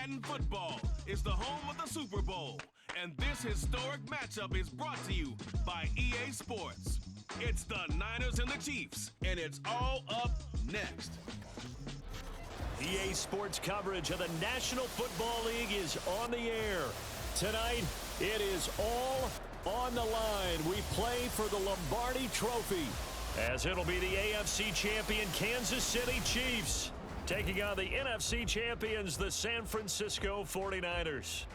Madden football is the home of the Super Bowl, and this historic matchup is brought to you by EA Sports. It's the Niners and the Chiefs, and it's all up next. EA Sports coverage of the National Football League is on the air. Tonight, it is all on the line. We play for the Lombardi Trophy, as it'll be the AFC champion Kansas City Chiefs taking on the NFC champions, the San Francisco 49ers.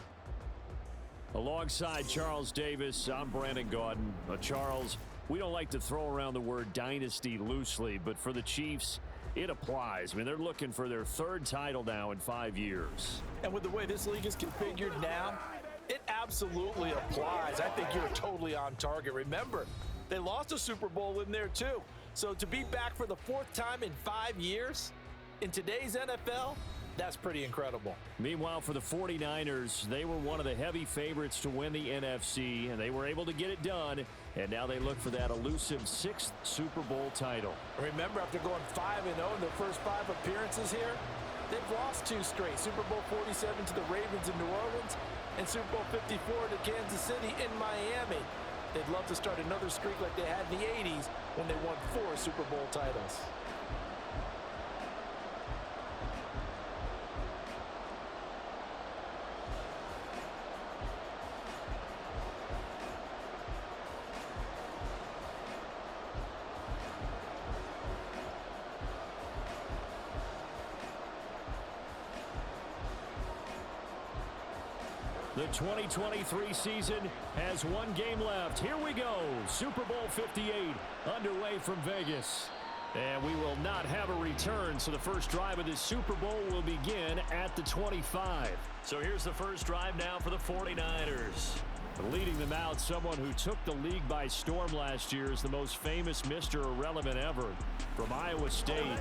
Alongside Charles Davis, I'm Brandon Gaudin. Charles, we don't like to throw around the word dynasty loosely, but for the Chiefs, it applies. I mean, they're looking for their third title now in 5 years. And with the way this league is configured now, it absolutely applies. I think you're totally on target. Remember, they lost a Super Bowl in there too. So to be back for the fourth time in 5 years in today's NFL, that's pretty incredible. Meanwhile, for the 49ers, they were one of the heavy favorites to win the NFC, and they were able to get it done, and now they look for that elusive sixth Super Bowl title. Remember, after going 5-0 in their first 5 appearances here, they've lost 2 straight. Super Bowl 47 to the Ravens in New Orleans, and Super Bowl 54 to Kansas City in Miami. They'd love to start another streak like they had in the 80s when they won 4 Super Bowl titles. The 2023 season has 1 game left. Here we go. Super Bowl 58 underway from Vegas. And we will not have a return, so the first drive of this Super Bowl will begin at the 25. So here's the first drive now for the 49ers. Leading them out, someone who took the league by storm last year is the most famous Mr. Irrelevant ever. From Iowa State,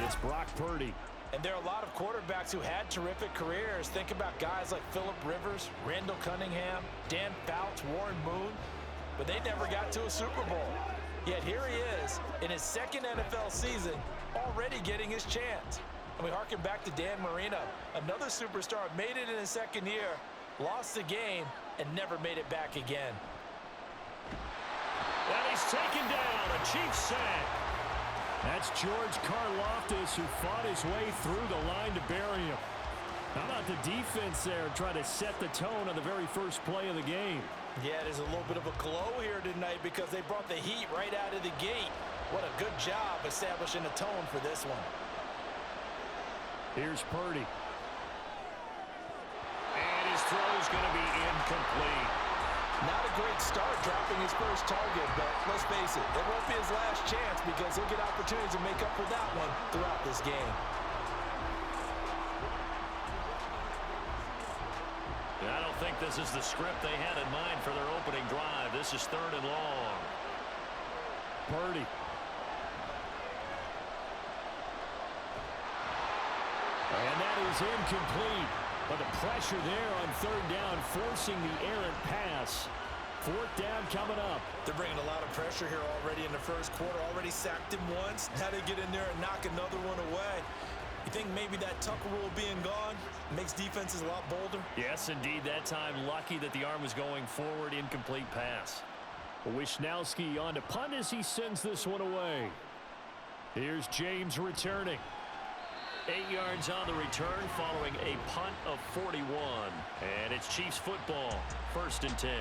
it's Brock Purdy. And there are a lot of quarterbacks who had terrific careers. Think about guys like Phillip Rivers, Randall Cunningham, Dan Fouts, Warren Moon. But they never got to a Super Bowl. Yet here he is in his second NFL season, already getting his chance. And we harken back to Dan Marino, another superstar, made it in his second year, lost the game, and never made it back again. And he's taken down, a Chiefs sack. That's George Karlaftis, who fought his way through the line to bury him. How about the defense there trying to set the tone on the very first play of the game? Yeah, there's a little bit of a glow here tonight because they brought the heat right out of the gate. What a good job establishing a tone for this one. Here's Purdy. And his throw's going to be incomplete. Not a great start dropping his first target, but let's face it, it won't be his last chance because he'll get opportunities to make up for that one throughout this game. I don't think this is the script they had in mind for their opening drive. This is 3rd and long. Purdy. And that is incomplete. But the pressure there on 3rd down, forcing the errant pass. 4th down coming up. They're bringing a lot of pressure here already in the first quarter. Already sacked him once. Now they get in there and knock another one away. You think maybe that Tucker rule being gone makes defenses a lot bolder? Yes, indeed. That time, lucky that the arm was going forward. Incomplete pass. Wisnowski on to punt as he sends this one away. Here's James returning. 8 yards on the return following a punt of 41. And it's Chiefs football, 1st and 10.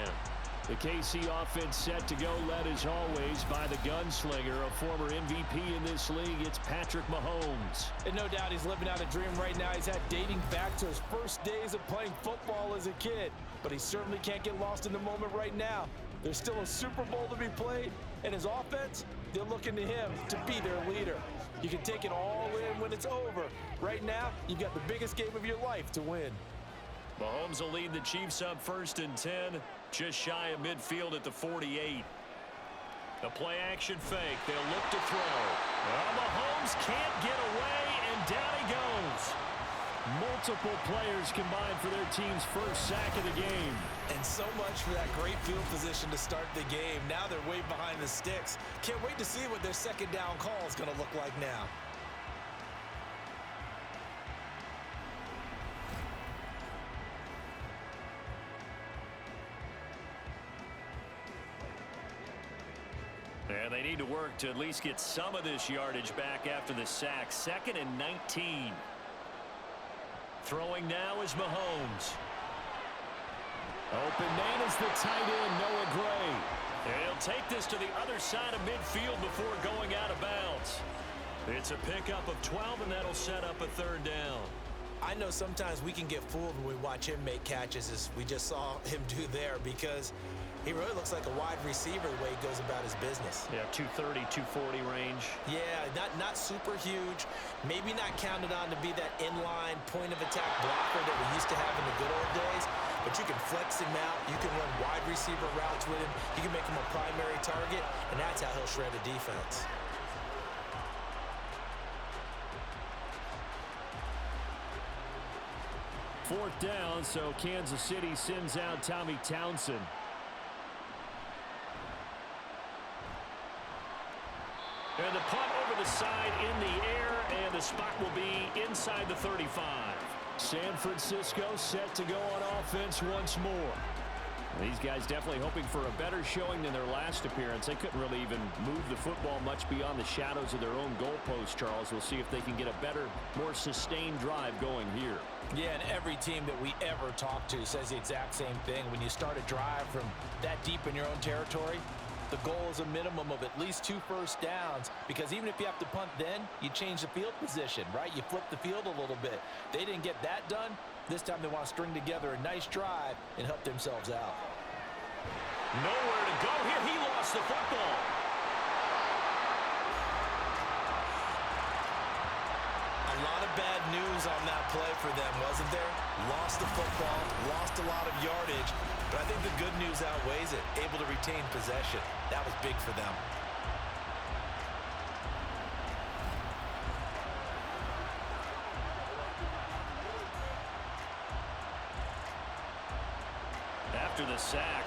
The KC offense set to go, led as always by the gunslinger, a former MVP in this league. It's Patrick Mahomes. And no doubt he's living out a dream right now. He's had dating back to his first days of playing football as a kid. But he certainly can't get lost in the moment right now. There's still a Super Bowl to be played, and his offense, they're looking to him to be their leader. You can take it all in when it's over. Right now, you've got the biggest game of your life to win. Mahomes will lead the Chiefs up 1st and 10, just shy of midfield at the 48. The play-action fake. They'll look to throw. Well, Mahomes can't get away, and down he goes. Multiple players combined for their team's first sack of the game. And so much for that great field position to start the game. Now they're way behind the sticks. Can't wait to see what their second down call is going to look like now. And they need to work to at least get some of this yardage back after the sack. 2nd and 19. Throwing now is Mahomes. Open man is the tight end, Noah Gray. And he'll take this to the other side of midfield before going out of bounds. It's a pickup of 12, and that'll set up a 3rd down. I know sometimes we can get fooled when we watch him make catches, as we just saw him do there, because he really looks like a wide receiver the way he goes about his business. Yeah, 230, 240 range. Yeah, not super huge. Maybe not counted on to be that inline point-of-attack blocker that we used to have in the good old days, but you can flex him out. You can run wide receiver routes with him. You can make him a primary target, and that's how he'll shred a defense. Fourth down, so Kansas City sends out Tommy Townsend. And the punt over the side in the air, and the spot will be inside the 35. San Francisco set to go on offense once more. These guys definitely hoping for a better showing than their last appearance. They couldn't really even move the football much beyond the shadows of their own goalpost, Charles. We'll see if they can get a better, more sustained drive going here. Yeah, and every team that we ever talk to says the exact same thing. When you start a drive from that deep in your own territory, the goal is a minimum of at least 2 first downs, because even if you have to punt then, you change the field position, right? You flip the field a little bit. They didn't get that done. This time they want to string together a nice drive and help themselves out. Nowhere to go here. He lost the football. A lot of bad news on that play for them, wasn't there? Lost the football, lost a lot of yardage, but I think the good news outweighs it. Able to retain possession. That was big for them. After the sack,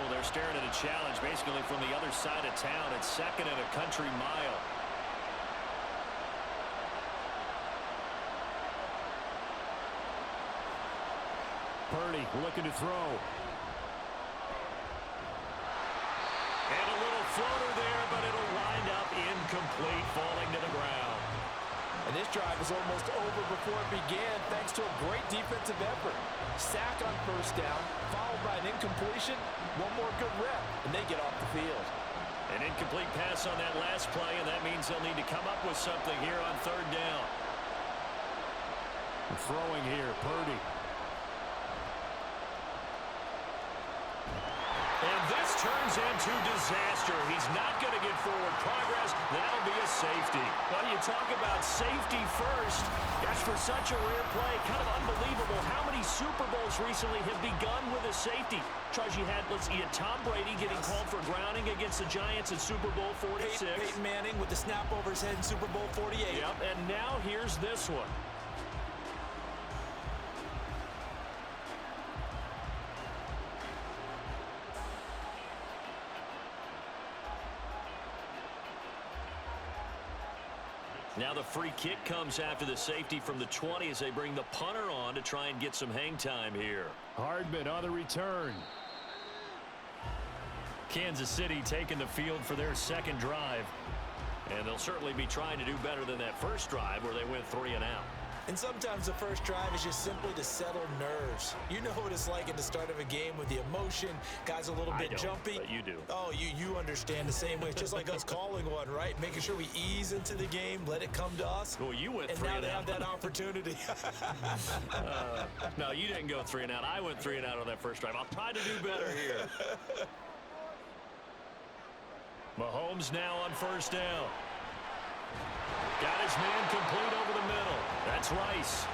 they're staring at a challenge basically from the other side of town. It's 2nd and a country mile. Purdy looking to throw. And a little floater there, but it'll wind up incomplete, falling to the ground. And this drive was almost over before it began, thanks to a great defensive effort. Sack on first down, followed by an incompletion. One more good rep, and they get off the field. An incomplete pass on that last play, and that means they'll need to come up with something here on 3rd down. Throwing here, Purdy. And this turns into disaster. He's not going to get forward progress. That'll be a safety. Well, you talk about safety first. Gosh, for such a rare play, kind of unbelievable how many Super Bowls recently have begun with a safety. Charles, you had Tom Brady getting called for grounding against the Giants in Super Bowl 46. Peyton Manning with the snap over his head in Super Bowl 48. Yep, and now here's this one. Now the free kick comes after the safety from the 20 as they bring the punter on to try and get some hang time here. Hardman on the return. Kansas City taking the field for their 2nd drive. And they'll certainly be trying to do better than that first drive where they went 3 and out. And sometimes the first drive is just simply to settle nerves. You know what it's like at the start of a game with the emotion. Guys a little bit jumpy. But you do. Oh, you understand the same way. It's just like us calling one, right? Making sure we ease into the game, let it come to us. Well, you went 3 and out. And now out. they have that opportunity. No, you didn't go 3 and out. I went 3 and out on that first drive. I'll try to do better here. Mahomes now on first down. Got his man complete over the middle. That's Rice.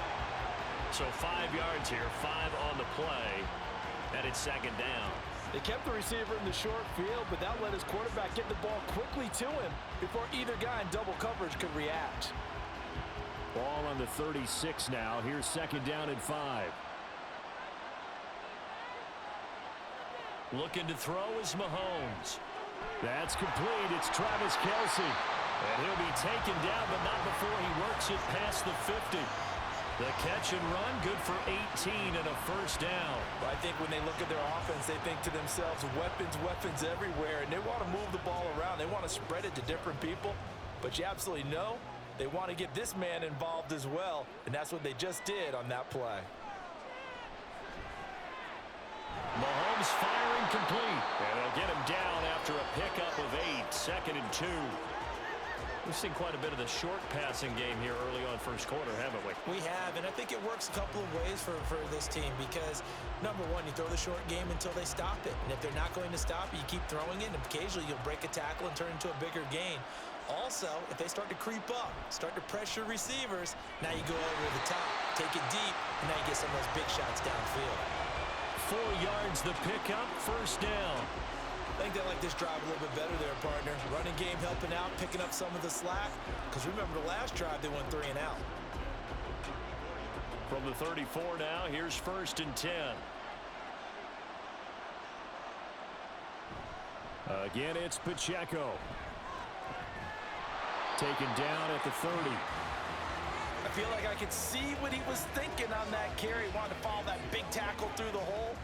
So 5 yards here, 5 on the play, and it's 2nd down. They kept the receiver in the short field, but that let his quarterback get the ball quickly to him before either guy in double coverage could react. Ball on the 36 now. Here's 2nd down and 5. Looking to throw is Mahomes. That's complete. It's Travis Kelce. And he'll be taken down, but not before he works it past the 50. The catch and run, good for 18 and a first down. Well, I think when they look at their offense, they think to themselves, weapons, weapons everywhere, and they want to move the ball around. They want to spread it to different people, but you absolutely know they want to get this man involved as well, and that's what they just did on that play. Mahomes firing complete, and they'll get him down after a pickup of 8, 2nd and 2. We've seen quite a bit of the short passing game here early on first quarter, haven't we? We have, and I think it works a couple of ways for this team because, number one, you throw the short game until they stop it. And if they're not going to stop it, you keep throwing it, and occasionally you'll break a tackle and turn into a bigger gain. Also, if they start to creep up, start to pressure receivers, now you go over the top, take it deep, and now you get some of those big shots downfield. 4 yards the pickup, first down. I think they like this drive a little bit better there, partner. Running game helping out, picking up some of the slack. Because remember the last drive, they went 3 and out. From the 34 now, here's 1st and 10. Again, it's Pacheco. Taken down at the 30. I feel like I could see what he was thinking on that carry. Wanted to follow that big tackle through the hole.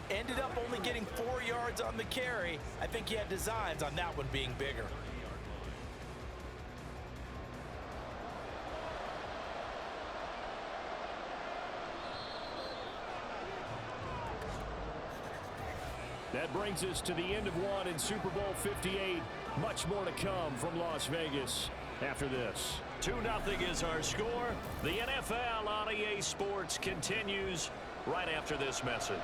Ended up only getting 4 yards on the carry. I think he had designs on that one being bigger. That brings us to the end of one in Super Bowl 58. Much more to come from Las Vegas after this. 2-0 is our score. The NFL on EA Sports continues right after this message.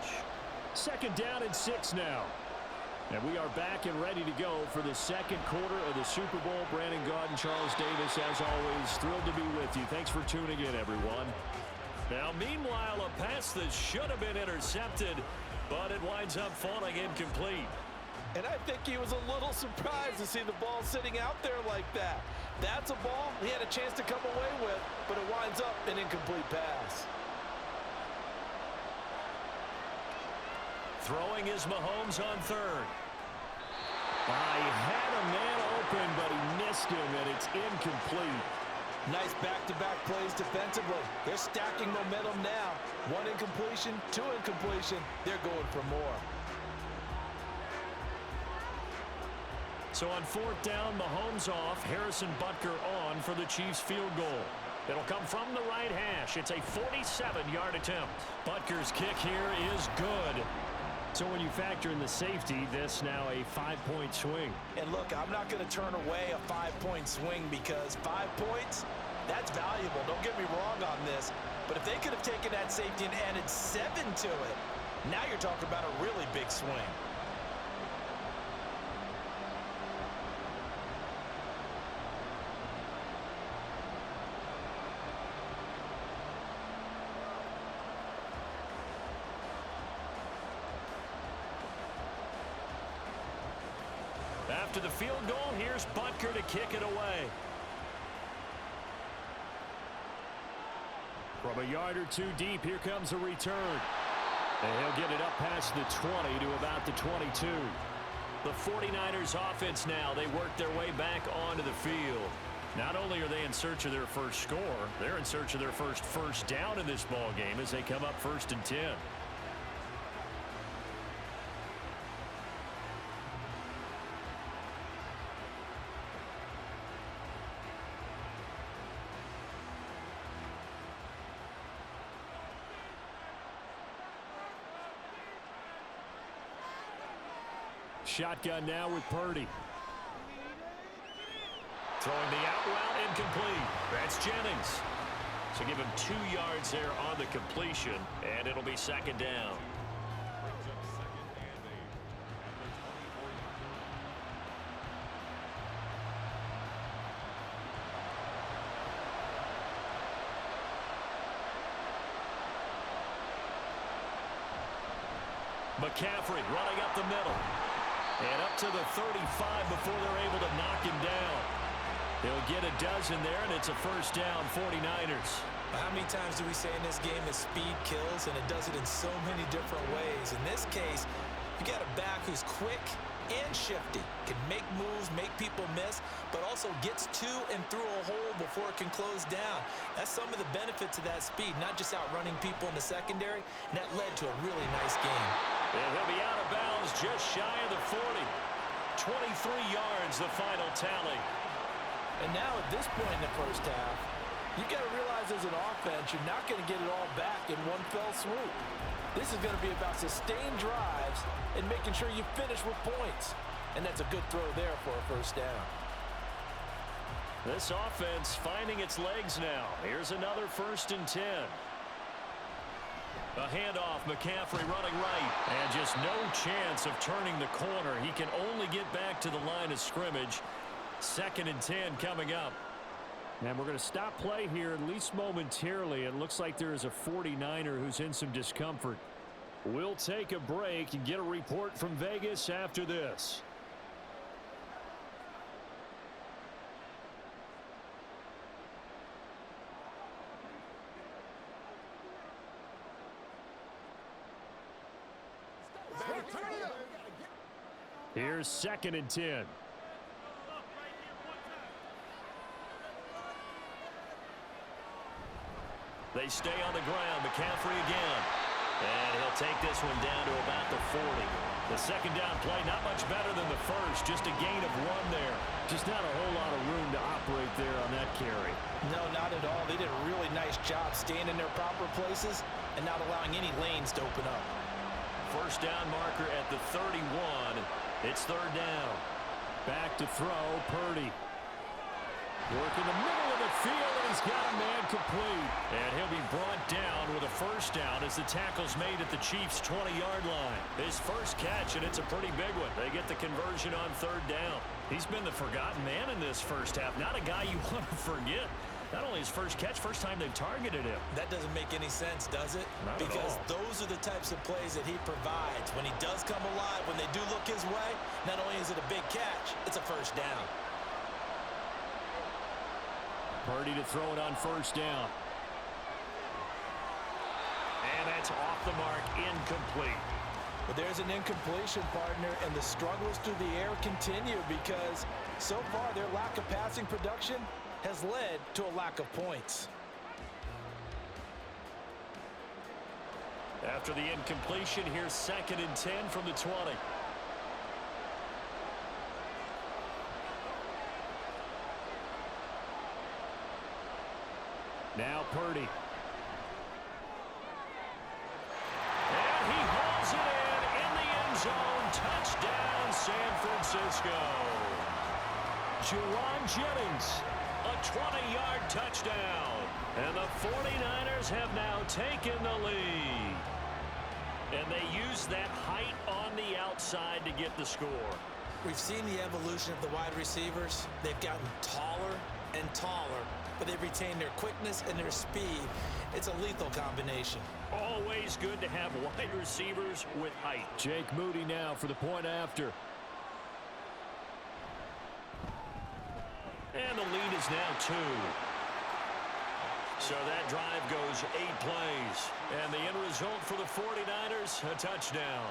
2nd down and 6 now. And we are back and ready to go for the 2nd quarter of the Super Bowl. Brandon Gaud and Charles Davis, as always, thrilled to be with you. Thanks for tuning in, everyone. Now, meanwhile, a pass that should have been intercepted, but it winds up falling incomplete. And I think he was a little surprised to see the ball sitting out there like that. That's a ball he had a chance to come away with, but it winds up an incomplete pass. Throwing is Mahomes on 3rd. I had a man open, but he missed him, and it's incomplete. Nice back-to-back plays defensively. They're stacking momentum now. 1 incompletion, 2 incompletion. They're going for more. So on 4th down, Mahomes off, Harrison Butker on for the Chiefs field goal. It'll come from the right hash. It's a 47-yard attempt. Butker's kick here is good. So when you factor in the safety, this now a 5-point swing. And look, I'm not going to turn away a 5-point swing because 5 points, that's valuable. Don't get me wrong on this. But if they could have taken that safety and added 7 to it, now you're talking about a really big swing. After the field goal, here's Butker to kick it away. From a yard or 2 deep, here comes a return. And he'll get it up past the 20 to about the 22. The 49ers offense now, they work their way back onto the field. Not only are they in search of their first score, they're in search of their first down in this ball game as they come up 1st and 10. Shotgun now with Purdy. Throwing the out route incomplete. That's Jennings. So give him 2 yards there on the completion, and it'll be 2nd down. McCaffrey running up the middle. And up to the 35 before they're able to knock him down. He'll get a dozen there, and it's a first down, 49ers. How many times do we say in this game that speed kills, and it does it in so many different ways? In this case, you got a back who's quick, and shifty. Can make moves, make people miss, but also gets to and through a hole before it can close down. That's some of the benefits of that speed, not just outrunning people in the secondary, and that led to a really nice game. And he'll be out of bounds just shy of the 40. 23 yards, the final tally. And now at this point in the first half, you got to realize as an offense, you're not going to get it all back in one fell swoop. This is going to be about sustained drives and making sure you finish with points. And that's a good throw there for a first down. This offense finding its legs now. Here's another 1st and 10. A handoff, McCaffrey running right. And just no chance of turning the corner. He can only get back to the line of scrimmage. 2nd and 10 coming up. And we're going to stop play here, at least momentarily. It looks like there is a 49er who's in some discomfort. We'll take a break and get a report from Vegas after this. Here's 2nd and 10. They stay on the ground. McCaffrey again. And he'll take this one down to about the 40. The 2nd down play, not much better than the first. Just a gain of 1 there. Just not a whole lot of room to operate there on that carry. No, not at all. They did a really nice job staying in their proper places and not allowing any lanes to open up. 1st down marker at the 31. It's 3rd down. Back to throw, Purdy. Work in the middle of the field, and he's got a man complete. And he'll be brought down with a 1st down as the tackle's made at the Chiefs' 20-yard line. His first catch, and it's a pretty big one. They get the conversion on 3rd down. He's been the forgotten man in this first half. Not a guy you want to forget. Not only his first catch, first time they've targeted him. That doesn't make any sense, does it? Not because at all. Those are the types of plays that he provides. When he does come alive, when they do look his way, not only is it a big catch, it's a 1st down. Purdy to throw it on 1st down. And that's off the mark, incomplete. But there's an incompletion, partner, and the struggles through the air continue because so far their lack of passing production has led to a lack of points. After the incompletion, here's 2nd and 10 from the 20. Now Purdy. And he hauls it in the end zone. Touchdown, San Francisco. Juwan Jennings, a 20-yard touchdown. And the 49ers have now taken the lead. And they use that height on the outside to get the score. We've seen the evolution of the wide receivers. They've gotten taller and taller, but they've retained their quickness and their speed. It's a lethal combination. Always good to have wide receivers with height. Jake Moody now for the point after. And the lead is now 2. So that drive goes 8 plays. And the end result for the 49ers, a touchdown.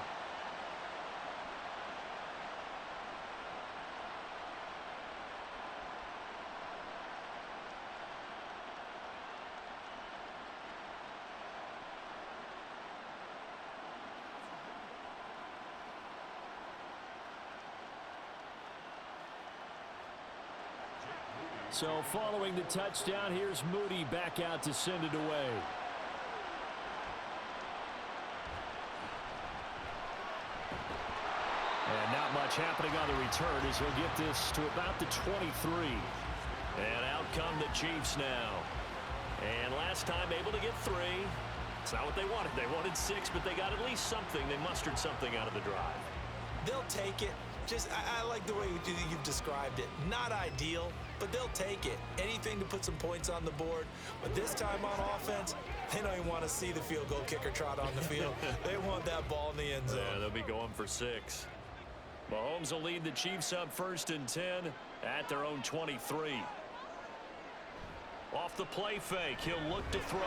So following the touchdown, here's Moody back out to send it away. And not much happening on the return as he'll get this to about the 23. And out come the Chiefs now. And last time able to get 3. It's not what they wanted. They wanted 6, but they got at least something. They mustered something out of the drive. They'll take it. I like the way you've described it. Not ideal, but they'll take it. Anything to put some points on the board. But this time on offense, they don't even want to see the field goal kicker trot on the field. They want that ball in the end zone. Yeah, they'll be going for 6. Mahomes will lead the Chiefs up 1st and 10 at their own 23. Off the play fake, he'll look to throw.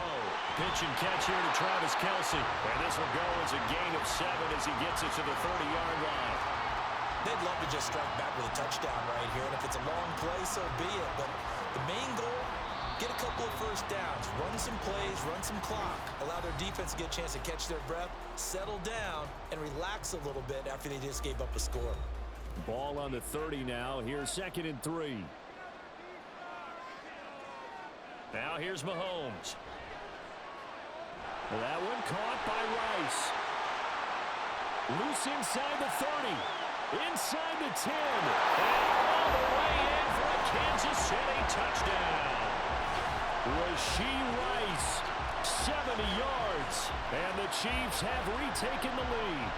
Pitch and catch here to Travis Kelce. And this will go as a gain of 7 as he gets it to the 30-yard line. They'd love to just strike back with a touchdown right here, and if it's a long play, so be it. But the main goal, get a couple of first downs, run some plays, run some clock, allow their defense to get a chance to catch their breath, settle down, and relax a little bit after they just gave up a score. Ball on the 30 now. Here's 2nd and 3. Now here's Mahomes. That one caught by Rice. Loose inside the 30. Inside the 10. And all the way in for a Kansas City touchdown. Rashee Rice, 70 yards. And the Chiefs have retaken the lead.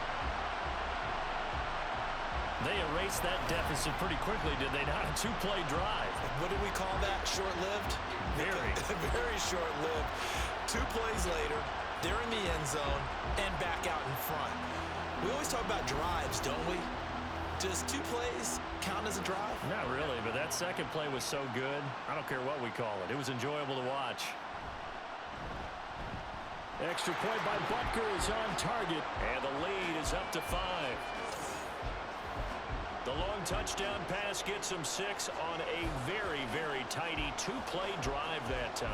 They erased that deficit pretty quickly, did they not? A 2-play drive. What do we call that? Short-lived? Very. Very short-lived. 2 plays later, they're in the end zone and back out in front. We always talk about drives, don't we? Does 2 plays count as a drive? Not really, but that second play was so good. I don't care what we call it. It was enjoyable to watch. Extra point by Butker is on target, and the lead is up to 5. The long touchdown pass gets him 6 on a very, very tidy 2-play drive that time.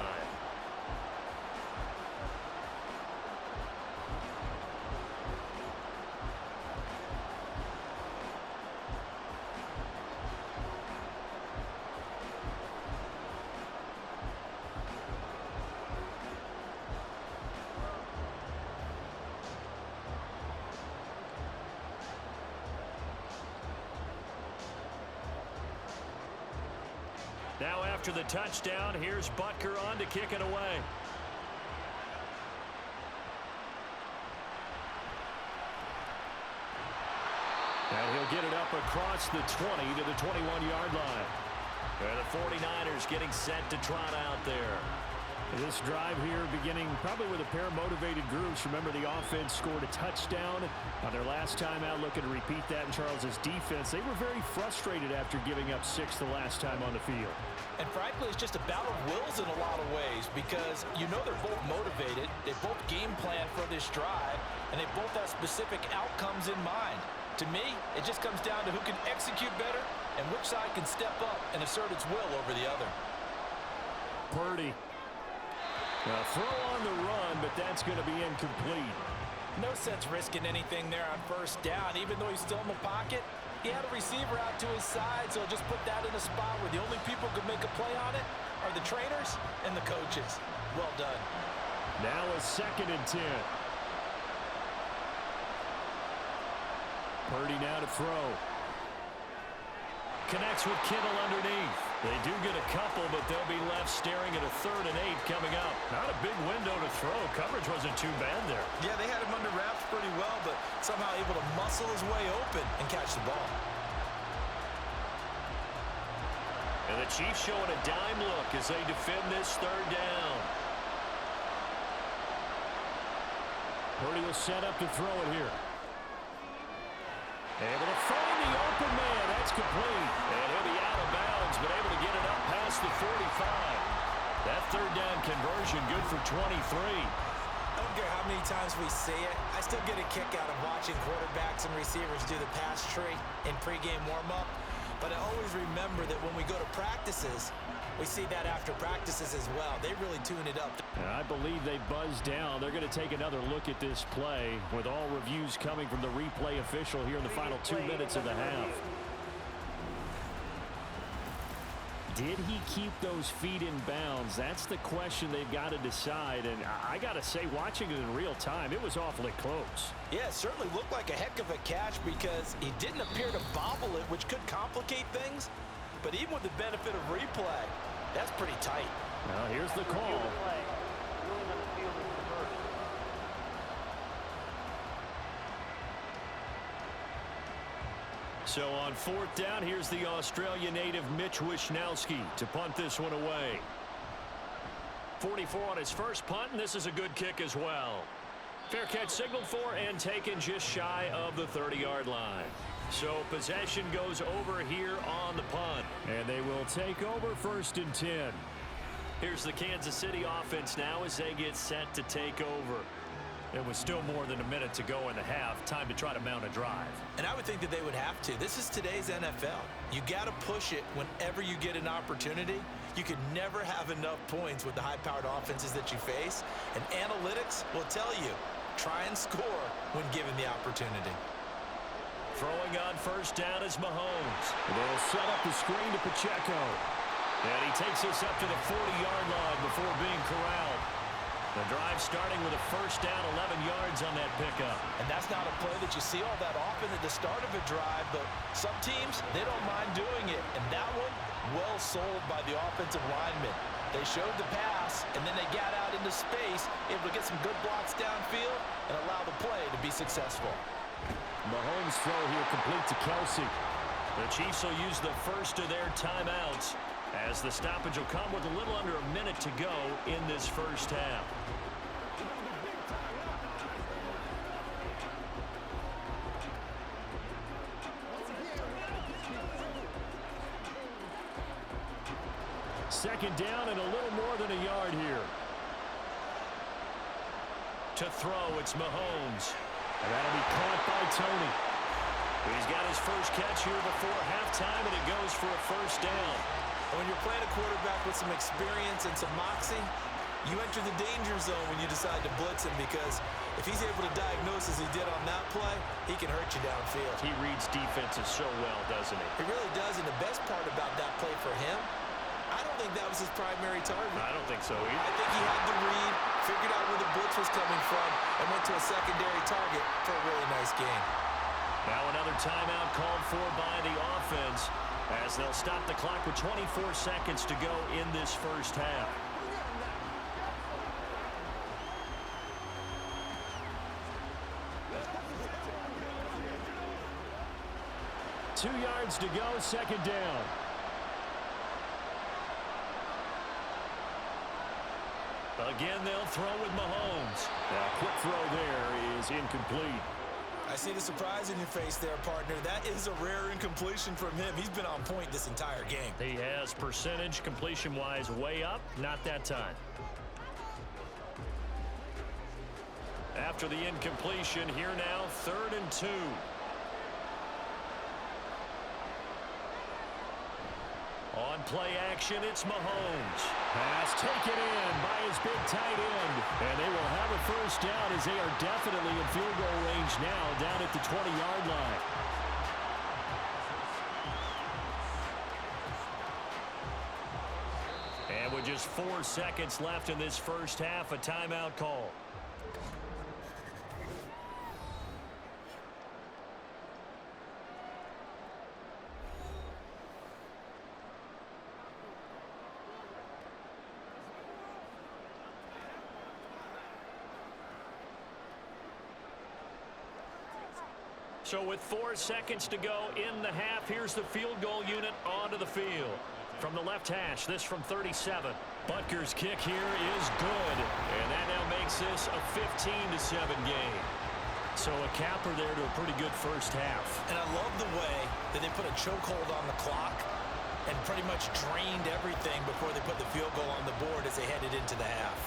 Now after the touchdown, here's Butker on to kick it away. And he'll get it up across the 20 to the 21-yard line. And the 49ers getting set to trot out there. This drive here beginning probably with a pair of motivated groups. Remember, the offense scored a touchdown on their last time out, looking to repeat that in Charles's defense. They were very frustrated after giving up 6 the last time on the field. And frankly, it's just a battle of wills in a lot of ways because you know they're both motivated. They both game plan for this drive, and they both have specific outcomes in mind. To me, it just comes down to who can execute better and which side can step up and assert its will over the other. Purdy. Now throw on the run, but that's going to be incomplete. No sense risking anything there on first down. Even though he's still in the pocket, he had a receiver out to his side, so just put that in a spot where the only people who could make a play on it are the trainers and the coaches. Well done. Now a 2nd and 10. Purdy now to throw. Connects with Kittle underneath. They do get a couple, but they'll be left staring at a 3rd and 8 coming up. Not a big window to throw. Coverage wasn't too bad there. Yeah, they had him under wraps pretty well, but somehow able to muscle his way open and catch the ball. And the Chiefs showing a dime look as they defend this 3rd down. Purdy will set up to throw it here. Able to find the open man. That's complete. And he'll be out of bounds, but able to get it up past the 45. That 3rd down conversion good for 23. I don't care how many times we see it. I still get a kick out of watching quarterbacks and receivers do the pass tree in pregame warm-up. But I always remember that when we go to practices, we see that after practices as well. They really tune it up. And I believe they buzzed down. They're going to take another look at this play with all reviews coming from the replay official here in the final 2 minutes of the half. Did he keep those feet in bounds? That's the question they've got to decide. And I got to say, watching it in real time, it was awfully close. Yeah, it certainly looked like a heck of a catch because he didn't appear to bobble it, which could complicate things. But even with the benefit of replay, that's pretty tight. Now here's the call. So on 4th down, here's the Australia native Mitch Wishnowsky to punt this one away. 44 on his first punt, and this is a good kick as well. Fair catch signaled for and taken just shy of the 30-yard line. So possession goes over here on the punt. And they will take over 1st and 10. Here's the Kansas City offense now as they get set to take over. It was still more than a minute to go in the half. Time to try to mount a drive. And I would think that they would have to. This is today's NFL. You got to push it whenever you get an opportunity. You can never have enough points with the high-powered offenses that you face. And analytics will tell you, try and score when given the opportunity. Throwing on first down is Mahomes. They'll set up the screen to Pacheco. And he takes us up to the 40-yard line before being corralled. The drive starting with a first down, 11 yards on that pickup. And that's not a play that you see all that often at the start of a drive, but some teams, they don't mind doing it. And that one, well sold by the offensive lineman. They showed the pass, and then they got out into space, able to get some good blocks downfield and allow the play to be successful. Mahomes' throw here complete to Kelsey. The Chiefs will use the first of their timeouts, as the stoppage will come with a little under a minute to go in this first half. Second down and a little more than a yard here. To throw, it's Mahomes. And that'll be caught by Tony. He's got his first catch here before halftime, and it goes for a first down. When you're playing a quarterback with some experience and some moxie, you enter the danger zone when you decide to blitz him, because if he's able to diagnose as he did on that play, he can hurt you downfield. He reads defenses so well, doesn't he? He really does, and the best part about that play for him, I don't think that was his primary target. I don't think so either. I think he had the read, figured out where the blitz was coming from, and went to a secondary target for a really nice gain. Now another timeout called for by the offense, as they'll stop the clock with 24 seconds to go in this first half. Two yards to go, second down. Again, they'll throw with Mahomes. Now, quick throw there is incomplete. I see the surprise in your face there, partner. That is a rare incompletion from him. He's been on point this entire game. He has percentage completion-wise way up. Not that time. After the incompletion, here now, 3rd and 2. On play action, it's Mahomes. Pass taken in by his big tight end. And they will have a first down as they are definitely in field goal range now down at the 20-yard line. And with just 4 seconds left in this first half, a timeout call. So with 4 seconds to go in the half, here's the field goal unit onto the field. From the left hash, this from 37. Butker's kick here is good. And that now makes this a 15-7 game. So a capper there to a pretty good first half. And I love the way that they put a chokehold on the clock and pretty much drained everything before they put the field goal on the board as they headed into the half.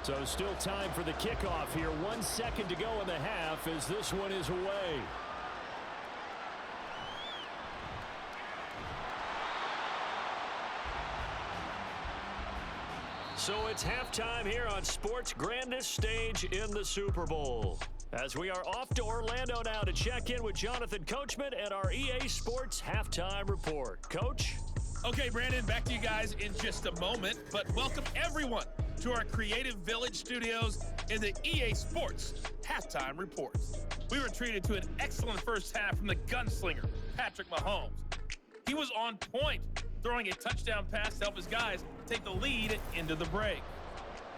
So still time for the kickoff here. 1 second to go in the half as this one is away. So it's halftime here on sports' grandest stage in the Super Bowl. As we are off to Orlando now to check in with Jonathan Coachman and our EA Sports Halftime Report. Coach? Okay, Brandon, back to you guys in just a moment, but welcome everyone to our Creative Village studios in the EA Sports Halftime Report. We were treated to an excellent first half from the gunslinger, Patrick Mahomes. He was on point, throwing a touchdown pass to help his guys take the lead into the break.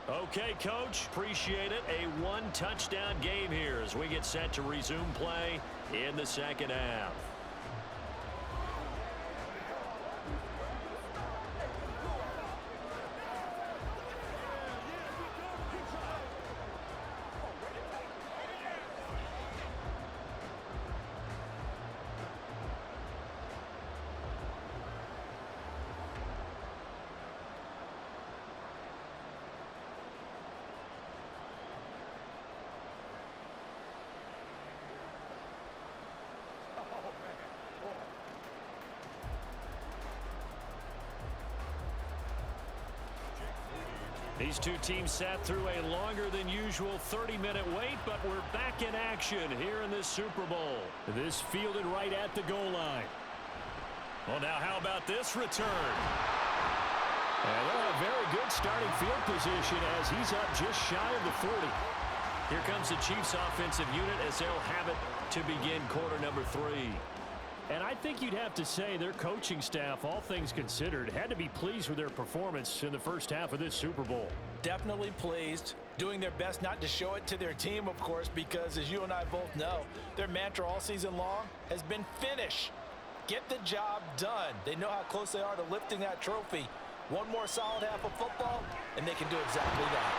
Okay, Coach, appreciate it. A one-touchdown game here as we get set to resume play in the second half. These two teams sat through a longer than usual 30-minute wait, but we're back in action here in this Super Bowl. This fielded right at the goal line. Well, now how about this return? And they'll have very good starting field position as he's up just shy of the 40. Here comes the Chiefs offensive unit as they'll have it to begin quarter number 3. And I think you'd have to say their coaching staff, all things considered, had to be pleased with their performance in the first half of this Super Bowl. Definitely pleased, doing their best not to show it to their team, of course, because as you and I both know, their mantra all season long has been finish. Get the job done. They know how close they are to lifting that trophy. One more solid half of football, and they can do exactly that.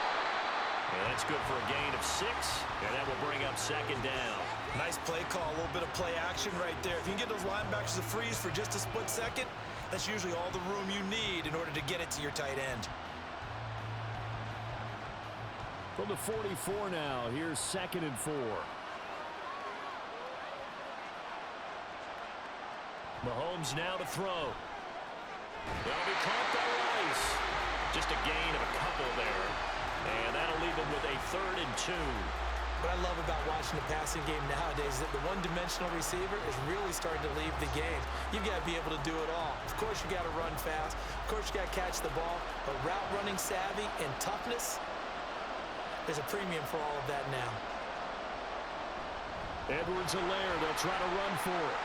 And that's good for a gain of 6, and that will bring up second down. Nice play call, a little bit of play action right there. If you can get those linebackers to freeze for just a split second, that's usually all the room you need in order to get it to your tight end. From the 44 now, here's 2nd and 4. Mahomes now to throw. That'll be caught by Rice. Just a gain of a couple there. And that'll leave them with a 3rd and 2. What I love about watching the passing game nowadays is that the one-dimensional receiver is really starting to leave the game. You've got to be able to do it all. Of course, you got to run fast. Of course, you got to catch the ball. But route running savvy and toughness, there's a premium for all of that now. Edwards-Helaire, they'll try to run for it.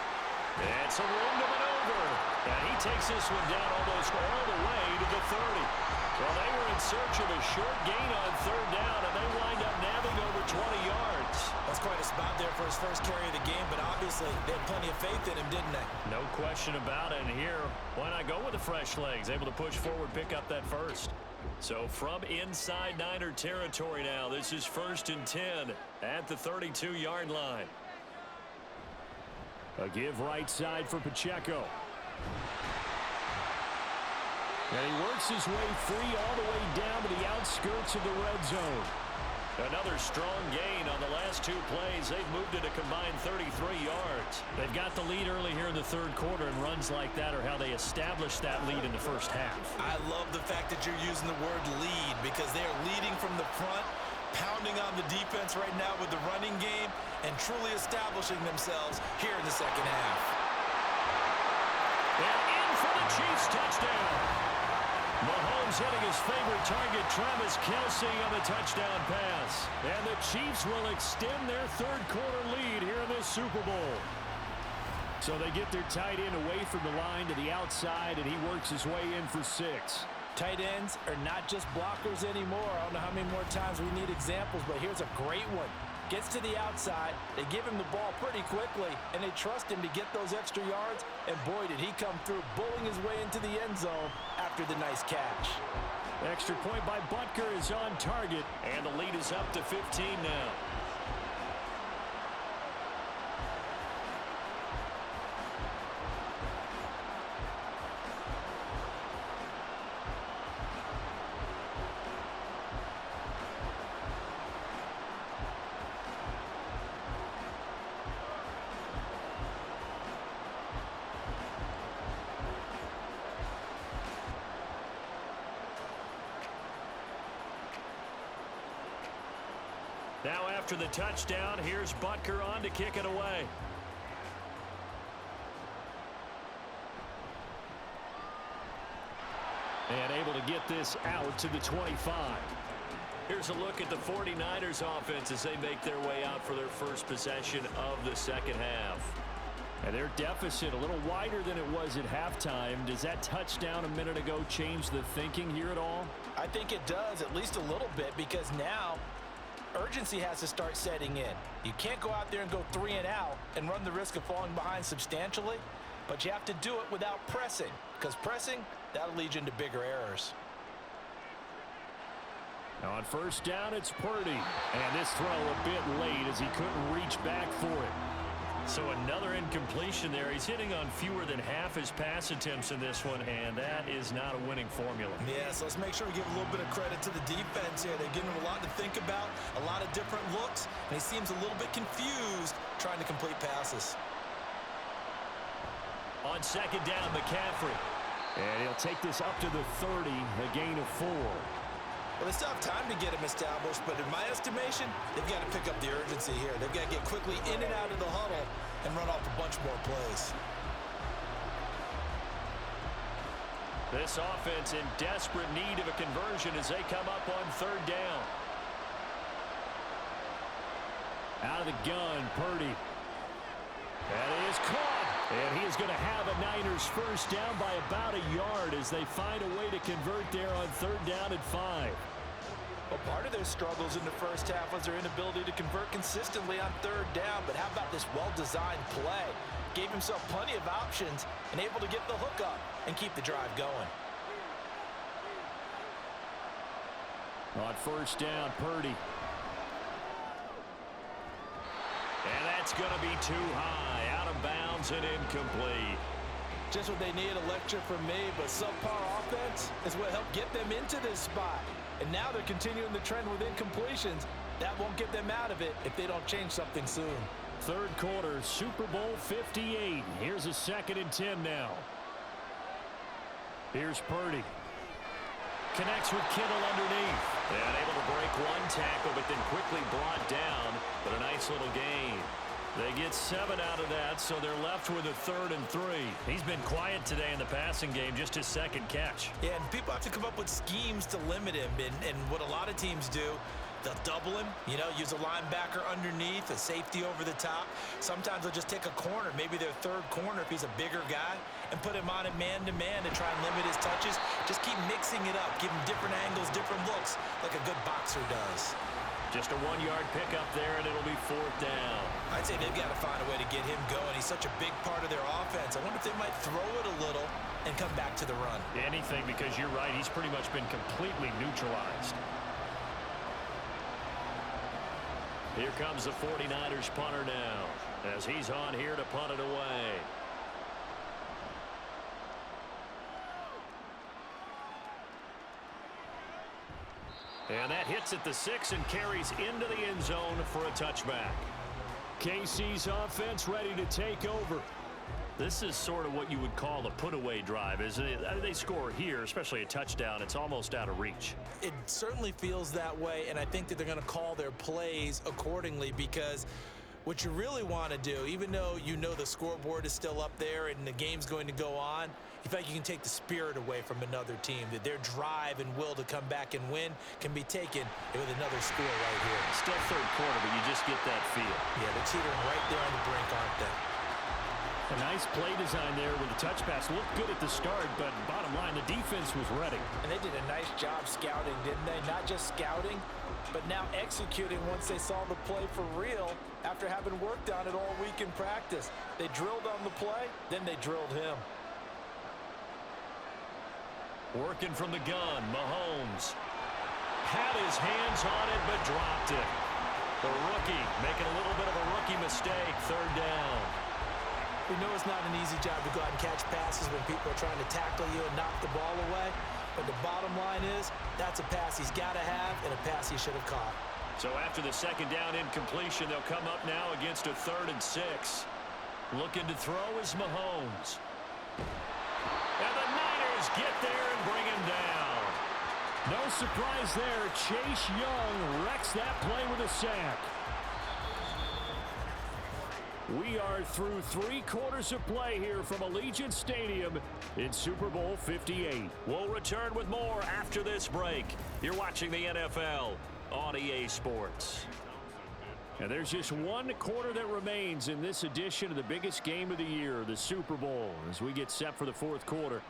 And some room to maneuver. And he takes this one down almost all the way to the 30. Well, they were in search of a short gain on 3rd down, and they wind up nabbing over 20 yards. That's quite a spot there for his first carry of the game, but obviously they had plenty of faith in him, didn't they? No question about it. And here, why not go with the fresh legs? Able to push forward, pick up that first. So from inside Niner territory now, this is 1st and 10 at the 32-yard line. A give right side for Pacheco. And he works his way free all the way down to the outskirts of the red zone. Another strong gain on the last 2 plays. They've moved it a combined 33 yards. They've got the lead early here in the 3rd quarter, and runs like that are how they established that lead in the first half. I love the fact that you're using the word lead because they are leading from the front, pounding on the defense right now with the running game, and truly establishing themselves here in the second half. And in for the Chiefs touchdown. Mahomes hitting his favorite target, Travis Kelce, on the touchdown pass. And the Chiefs will extend their 3rd quarter lead here in this Super Bowl. So they get their tight end away from the line to the outside, and he works his way in for 6. Tight ends are not just blockers anymore. I don't know how many more times we need examples, but here's a great one. Gets to the outside, they give him the ball pretty quickly, and they trust him to get those extra yards, and boy, did he come through, bullying his way into the end zone after the nice catch. Extra point by Butker is on target, and the lead is up to 15 now. Now after the touchdown, here's Butker on to kick it away. And able to get this out to the 25. Here's a look at the 49ers offense as they make their way out for their first possession of the second half. And their deficit a little wider than it was at halftime. Does that touchdown a minute ago change the thinking here at all? I think it does, at least a little bit, because now urgency has to start setting in. You can't go out there and go 3 and out and run the risk of falling behind substantially, but you have to do it without pressing, because pressing, that'll lead you into bigger errors. Now on 1st down, it's Purdy. And this throw a bit late as he couldn't reach back for it. So another incompletion there. He's hitting on fewer than half his pass attempts in this one, and that is not a winning formula. Yeah, so let's make sure we give a little bit of credit to the defense here. They're giving him a lot to think about, a lot of different looks, and he seems a little bit confused trying to complete passes. On 2nd down, McCaffrey. And he'll take this up to the 30, a gain of 4. Well, they still have time to get him established, but in my estimation, they've got to pick up the urgency here. They've got to get quickly in and out of the huddle and run off a bunch more plays. This offense in desperate need of a conversion as they come up on third down. Out of the gun, Purdy. That is caught. And he is going to have a Niners first down by about a yard as they find a way to convert there on third down and 5. Well, part of their struggles in the first half was their inability to convert consistently on third down. But how about this well-designed play? Gave himself plenty of options and able to get the hook up and keep the drive going. On first down, Purdy. And that's going to be too high, out of bounds and incomplete. Just what they need, a lecture from me, but subpar offense is what helped get them into this spot. And now they're continuing the trend with incompletions. That won't get them out of it if they don't change something soon. Third quarter, Super Bowl 58. Here's a 2nd and 10 now. Here's Purdy. Connects with Kittle underneath. And able to break one tackle, but then quickly brought down. But a nice little gain. They get 7 out of that, so they're left with a 3rd and 3. He's been quiet today in the passing game, just his 2nd catch. Yeah, and people have to come up with schemes to limit him. And what a lot of teams do, they'll double him, use a linebacker underneath, a safety over the top. Sometimes they'll just take a corner, maybe their third corner if he's a bigger guy, and put him on it man-to-man to try and limit his touches. Just keep mixing it up, give him different angles, different looks, like a good boxer does. Just a 1-yard pickup there, and it'll be 4th down. I'd say they've got to find a way to get him going. He's such a big part of their offense. I wonder if they might throw it a little and come back to the run. Anything, because you're right, he's pretty much been completely neutralized. Here comes the 49ers punter now, as he's on here to punt it away. And that hits at the 6 and carries into the end zone for a touchback. KC's offense ready to take over. This is sort of what you would call a put-away drive, isn't it? They score here, especially a touchdown. It's almost out of reach. It certainly feels that way, and I think that they're going to call their plays accordingly, because what you really want to do, even though you know the scoreboard is still up there and the game's going to go on, you feel like you can take the spirit away from another team, that their drive and will to come back and win can be taken with another score right here. Still third quarter, but you just get that feel. Yeah, they're teetering right there on the brink, aren't they? A nice play design there with the touch pass. Looked good at the start, but bottom line, the defense was ready. And they did a nice job scouting, didn't they? Not just scouting, but now executing once they saw the play for real after having worked on it all week in practice. They drilled on the play, then they drilled him. Working from the gun, Mahomes. Had his hands on it, but dropped it. The rookie making a little bit of a rookie mistake, third down. We know it's not an easy job to go out and catch passes when people are trying to tackle you and knock the ball away. But the bottom line is, that's a pass he's got to have and a pass he should have caught. So after the 2nd down incompletion, they'll come up now against a 3rd and 6. Looking to throw is Mahomes. And the Niners get there and bring him down. No surprise there. Chase Young wrecks that play with a sack. We are through 3 quarters of play here from Allegiant Stadium in Super Bowl 58. We'll return with more after this break. You're watching the NFL on EA Sports. And there's just 1 quarter that remains in this edition of the biggest game of the year, the Super Bowl, as we get set for the 4th quarter.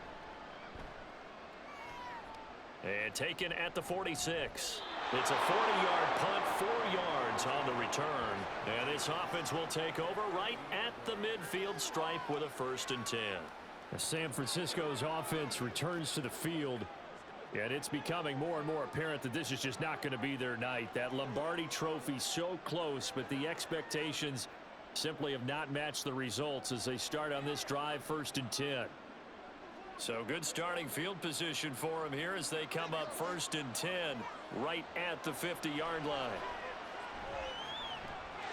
And taken at the 46. It's a 40-yard punt, 4 yards on the return. And this offense will take over right at the midfield stripe with a 1st and 10. As San Francisco's offense returns to the field, and it's becoming more and more apparent that this is just not going to be their night. That Lombardi trophy so close, but the expectations simply have not matched the results as they start on this drive, 1st and 10. So good starting field position for them here as they come up 1st and 10 right at the 50-yard line.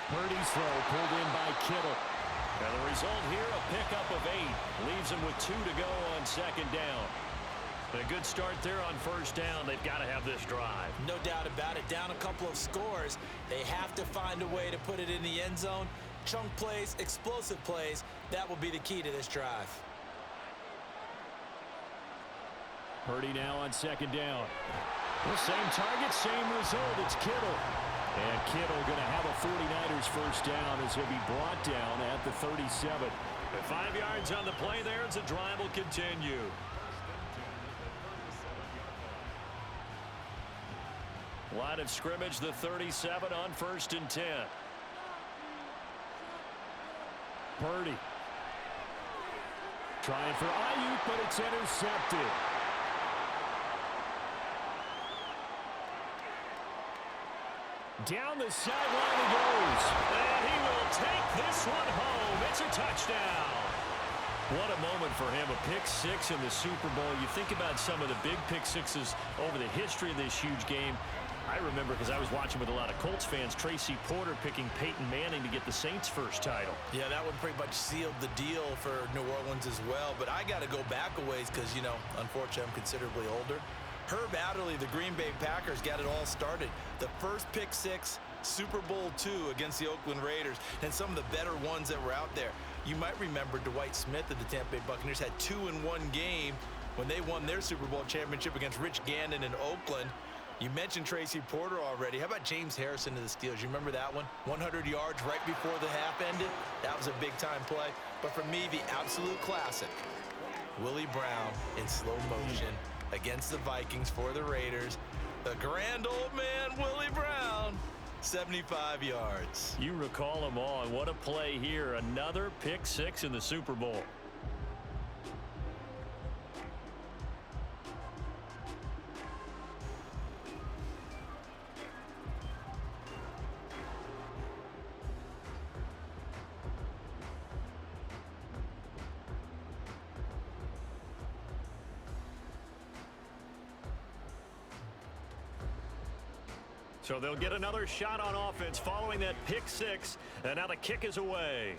Purdy's throw pulled in by Kittle. And the result here, a pickup of 8. Leaves him with 2 to go on 2nd down. A good start there on first down. They've got to have this drive. No doubt about it. Down a couple of scores. They have to find a way to put it in the end zone. Chunk plays, explosive plays. That will be the key to this drive. Purdy now on second down. Well, same target, same result. It's Kittle. And Kittle going to have a 49ers first down as he'll be brought down at the 37. 5 yards on the play there as the drive will continue. Line of scrimmage, the 37 on 1st and 10. Purdy. Trying for Ayuk, but it's intercepted. Down the sideline he goes. And he will take this one home. It's a touchdown. What a moment for him. A pick six in the Super Bowl. You think about some of the big pick sixes over the history of this huge game. I remember, because I was watching with a lot of Colts fans, Tracy Porter picking Peyton Manning to get the Saints' first title. Yeah, that one pretty much sealed the deal for New Orleans as well. But I got to go back a ways because, you know, unfortunately I'm considerably older. Herb Adderley, the Green Bay Packers, got it all started. The first pick six, Super Bowl II against the Oakland Raiders, and some of the better ones that were out there. You might remember Dwight Smith of the Tampa Bay Buccaneers had 2 in one game when they won their Super Bowl championship against Rich Gannon in Oakland. You mentioned Tracy Porter already. How about James Harrison to the Steelers? You remember that one? 100 yards right before the half ended. That was a big-time play. But for me, the absolute classic, Willie Brown in slow motion against the Vikings for the Raiders. The grand old man, Willie Brown, 75 yards. You recall them all, and what a play here. Another pick six in the Super Bowl. So they'll get another shot on offense following that pick six, and now the kick is away.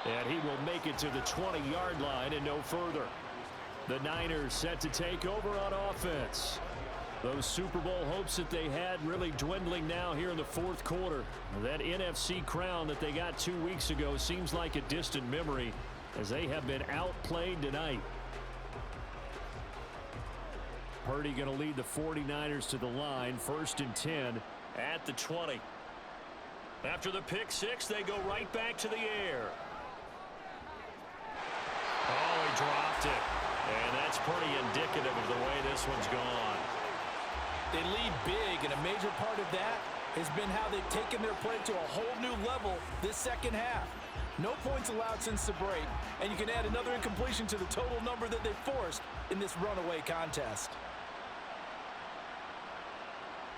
And he will make it to the 20-yard line and no further. The Niners set to take over on offense. Those Super Bowl hopes that they had really dwindling now here in the fourth quarter. That NFC crown that they got 2 weeks ago seems like a distant memory as they have been outplayed tonight. Purdy going to lead the 49ers to the line, 1st and 10 at the 20. After the pick six, they go right back to the air. Oh, he dropped it. And that's pretty indicative of the way this one's gone. They lead big, and a major part of that has been how they've taken their play to a whole new level this second half. No points allowed since the break, and you can add another incompletion to the total number that they forced in this runaway contest.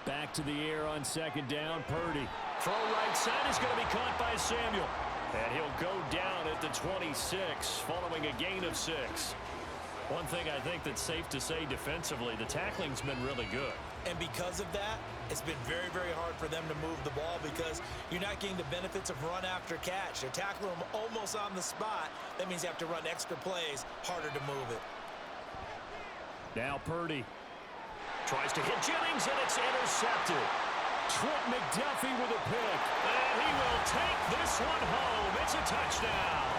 Back to the air on second down, Purdy. Throw right side is going to be caught by Samuel. And he'll go down at the 26 following a gain of 6. One thing I think that's safe to say defensively, the tackling's been really good. And because of that, it's been very, very hard for them to move the ball because you're not getting the benefits of run after catch. They're tackling them almost on the spot. That means you have to run extra plays, harder to move it. Now Purdy tries to hit Jennings, and it's intercepted. Trent McDuffie with a pick. And he will take this one home. It's a touchdown.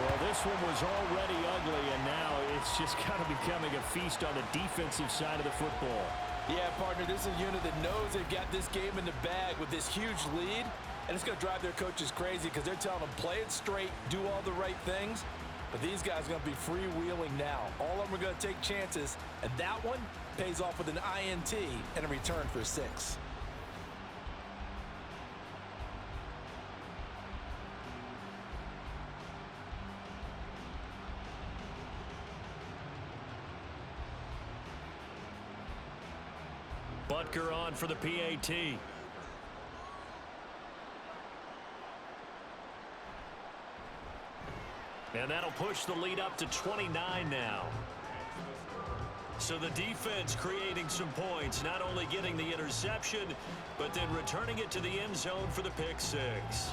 Well, this one was already ugly, and now it's just kind of becoming a feast on the defensive side of the football. Yeah, partner, this is a unit that knows they've got this game in the bag with this huge lead, and it's going to drive their coaches crazy because they're telling them play it straight, do all the right things. But these guys are going to be freewheeling now. All of them are going to take chances, and that one pays off with an INT and a return for 6. Butker on for the PAT. And that'll push the lead up to 29 now. So the defense creating some points, not only getting the interception, but then returning it to the end zone for the pick six.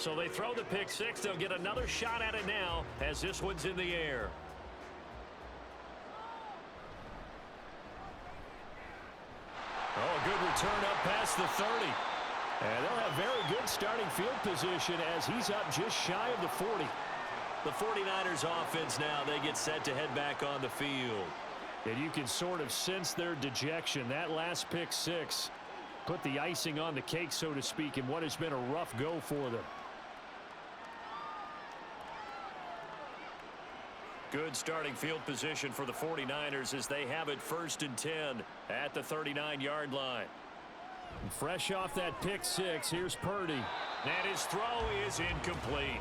So they throw the pick six. They'll get another shot at it now as this one's in the air. Oh, a good return up past the 30. And they'll have very good starting field position as he's up just shy of the 40. The 49ers offense now, they get set to head back on the field. And you can sort of sense their dejection. That last pick six put the icing on the cake, so to speak, in what has been a rough go for them. Good starting field position for the 49ers as they have it 1st and 10 at the 39-yard line. And fresh off that pick six, here's Purdy. And his throw is incomplete.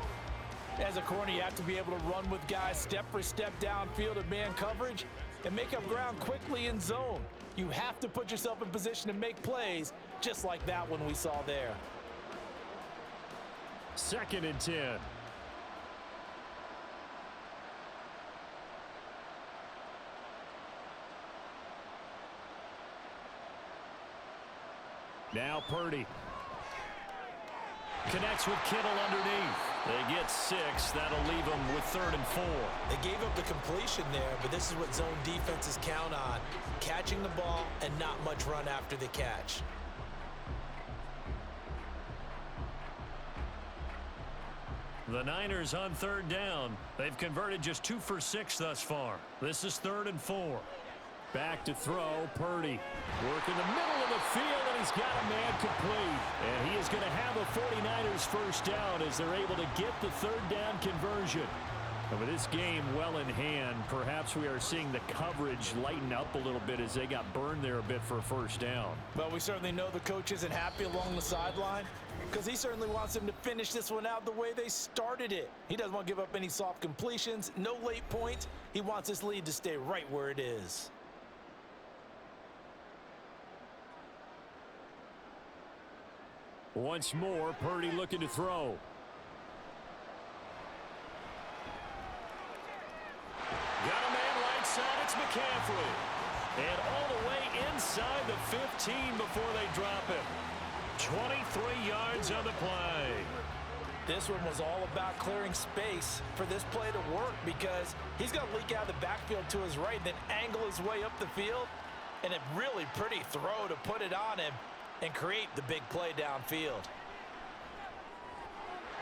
As a corner, you have to be able to run with guys step for step downfield in man coverage and make up ground quickly in zone. You have to put yourself in position to make plays, just like that one we saw there. 2nd and 10. Now Purdy. Connects with Kittle underneath. They get 6. That'll leave them with 3rd and 4. They gave up the completion there, but this is what zone defenses count on. Catching the ball and not much run after the catch. The Niners on 3rd down. They've converted just 2 for 6 thus far. This is 3rd and 4. Back to throw, Purdy. Work in the middle of the field, and he's got a man complete. And he is going to have a 49ers first down as they're able to get the 3rd down conversion. And with this game well in hand, perhaps we are seeing the coverage lighten up a little bit as they got burned there a bit for a first down. Well, we certainly know the coach isn't happy along the sideline because he certainly wants them to finish this one out the way they started it. He doesn't want to give up any soft completions, no late points. He wants his lead to stay right where it is. Once more, Purdy looking to throw. Got a man right side, it's McCaffrey. And all the way inside the 15 before they drop him. 23 yards on the play. This one was all about clearing space for this play to work because he's going to leak out of the backfield to his right, then angle his way up the field. And a really pretty throw to put it on him and create the big play downfield.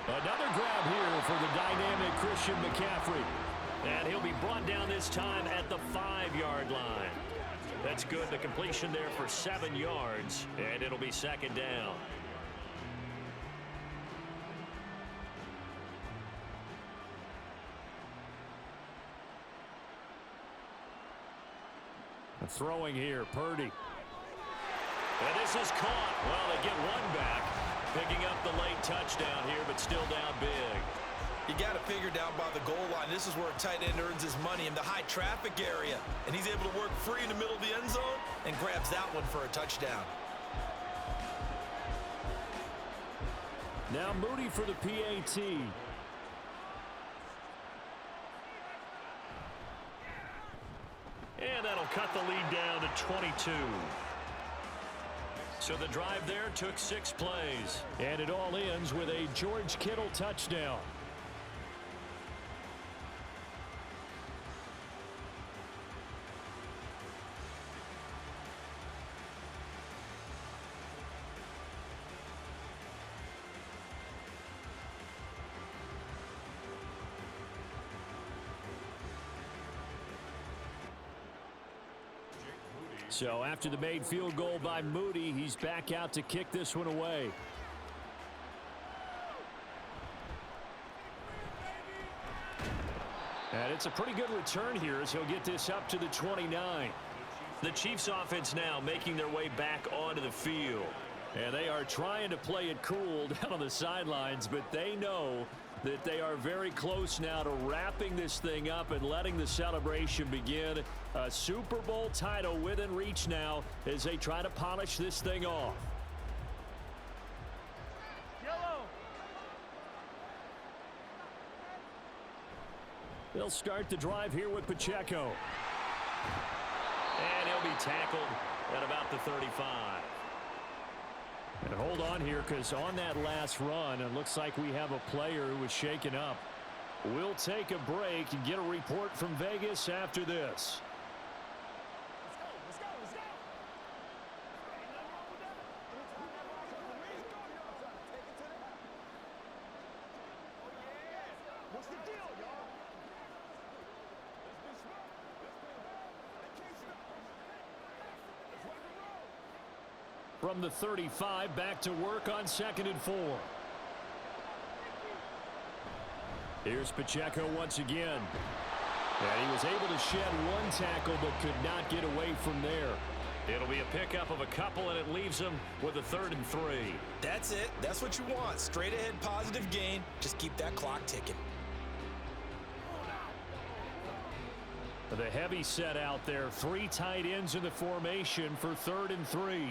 Another grab here for the dynamic Christian McCaffrey. And he'll be brought down this time at the 5-yard line. That's good. The completion there for 7 yards, and it'll be 2nd down. Throwing here, Purdy. And this is caught. Well, they get one back, picking up the late touchdown here, but still down big. You got to figure down by the goal line. This is where a tight end earns his money in the high traffic area. And he's able to work free in the middle of the end zone and grabs that one for a touchdown. Now Moody for the PAT. And that'll cut the lead down to 22. So the drive there took 6 plays. And it all ends with a George Kittle touchdown. So after the made field goal by Moody, he's back out to kick this one away. And it's a pretty good return here as he'll get this up to the 29. The Chiefs offense now making their way back onto the field. And they are trying to play it cool down on the sidelines, but they know that they are very close now to wrapping this thing up and letting the celebration begin. A Super Bowl title within reach now as they try to polish this thing off. Yellow. They'll start the drive here with Pacheco. And he'll be tackled at about the 35. And hold on here, because on that last run, it looks like we have a player who was shaken up. We'll take a break and get a report from Vegas after this. From the 35, back to work on 2nd and 4. Here's Pacheco once again. And he was able to shed one tackle but could not get away from there. It'll be a pickup of a couple, and it leaves him with a 3rd and 3. That's it. That's what you want. Straight ahead positive gain. Just keep that clock ticking. The heavy set out there. 3 tight ends in the formation for 3rd and 3.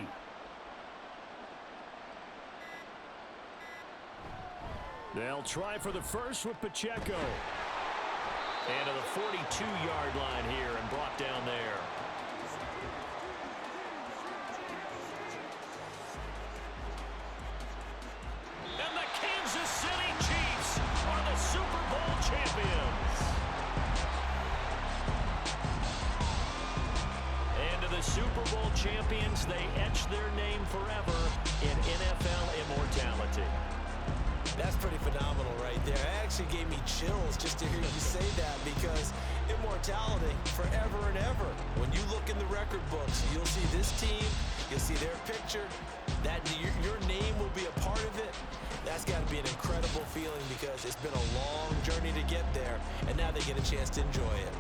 They'll try for the first with Pacheco. And to the 42-yard line here and brought down there. And the Kansas City Chiefs are the Super Bowl champions. And to the Super Bowl champions, they etch their name forever in NFL immortality. That's pretty phenomenal right there. It actually gave me chills just to hear you say that, because immortality forever and ever. When you look in the record books, you'll see this team, you'll see their picture, that your name will be a part of it. That's got to be an incredible feeling, because it's been a long journey to get there, and now they get a chance to enjoy it.